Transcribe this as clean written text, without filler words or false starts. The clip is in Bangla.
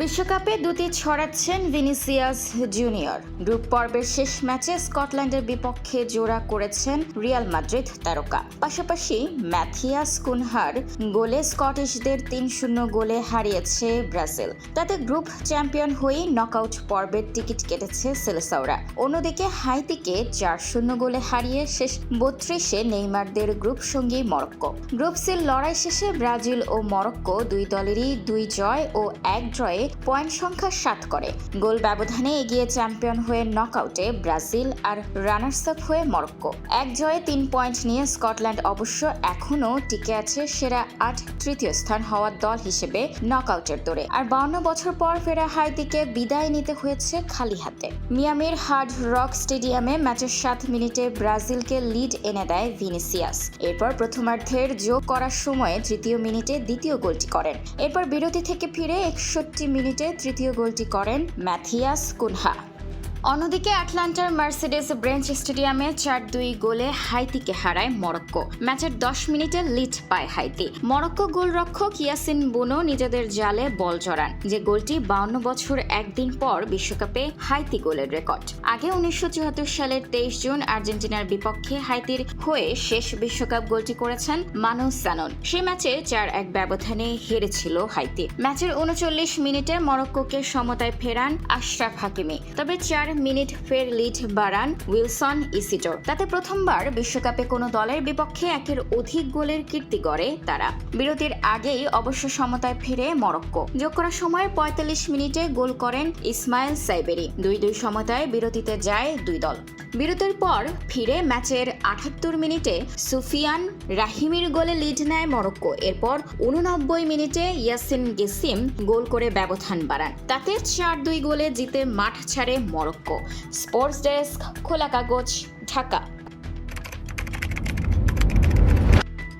বিশ্বকাপে দুটি ছড়াচ্ছেন ভিনিসিয়াস জুনিয়র। গ্রুপ পর্বের শেষ ম্যাচে স্কটল্যান্ডের বিপক্ষে জোড়া করেছেন রিয়াল মাদ্রিদ তারকা। পাশাপাশি ম্যাথিয়াস কুনহার গোলে স্কটিশদের ৩-০ গোলে হারিয়েছে ব্রাজিল। তাতে গ্রুপ চ্যাম্পিয়ন হয়ে নকআউট পর্বের টিকিট কেটেছে সেলেসাওরা। অন্যদিকে হাইতিকে ৪-০ গোলে হারিয়ে শেষ ৩২-এ নেইমারদের গ্রুপ সঙ্গী মরক্কো। গ্রুপ সির লড়াই শেষে ব্রাজিল ও মরক্কো দুই দলেরই ২ জয় ও ১ ড্রয়ে পয়েন্ট সংখ্যা ৭ করে। গোল ব্যবধানে এগিয়ে চ্যাম্পিয়ন হয়ে নকআউটে ব্রাজিল আর রানার্স আপ হয়ে মরক্কো। ১ জয়ে ৩ পয়েন্ট নিয়ে স্কটল্যান্ড অবশ্য এখনও টিকে আছে সেরা ৮ তৃতীয় স্থান হওয়ার দল হিসেবে নকআউটের দৌড়ে। আর ৫২ বছর পর ফেরা হাইতিকে বিদায় নিতে হয়েছে খালি হাতে। মিয়ামির হার্ড রক স্টেডিয়ামে ম্যাচের ৭ মিনিটে ব্রাজিলকে লিড এনে দেয় ভিনিসিয়াস। এরপর প্রথমার্ধের যোগ করার সময়ে তৃতীয় মিনিটে দ্বিতীয় গোলটি করেন। এরপর বিরতি থেকে ফিরে ৬১ মিনিটে তৃতীয় গোলটি করেন ম্যাথিয়াস কুনহা। অন্যদিকে আটলান্টার মার্সিডিজ বেঞ্চ স্টেডিয়ামে ৪-২ গোলে হাইতিকে হারায় মরক্কো। ম্যাচের ১০ মিনিটে লিড পায় হাইতি। মরক্কো গোলরক্ষক ইয়াসিন বুনো নিজেদের জালে বল জড়ান, যে গোলটি ৫২ বছর একদিন পর বিশ্বকাপে হাইতি গোলের রেকর্ড। আগে ১৯৭৪ সালের ২৩ জুন আর্জেন্টিনার বিপক্ষে হাইতির হয়ে শেষ বিশ্বকাপ গোলটি করেছেন মানু সানন। সে ম্যাচে ৪-১ ব্যবধানে হেরেছিল হাইতি। ম্যাচের ৩৯ মিনিটে মরক্কোকে সমতায় ফেরান আশরাফ হাকিমি। তবে ৪ মিনিট ফের লিড বাড়ান উইলসন ইসিডোর। তাতে প্রথমবার বিশ্বকাপে কোনো দলের বিপক্ষে একের অধিক গোলের কীর্তি গড়ে তারা। বিরতির আগেই অবশ্য সমতায় ফিরে মরক্কো। যোগ করার সময় ৪৫ মিনিটে গোল করেন ইসমাইল সাইবেরি। ২-২ সমতায় বিরতিতে যায় দুই দল। বিরতির পর ফিরে ম্যাচের ৭৮ মিনিটে সুফিয়ান রাহিমির গোলে লিড নেয় মরক্কো। এরপর ৮৯ মিনিটে ইয়াসিন গেসিম গোল করে ব্যবধান বাড়ান। তাতে ৪-২ গোলে জিতে মাঠ ছাড়ে মরক্কো। স্পোর্টস ডেস্ক, খোলা কাগজ, ঢাকা।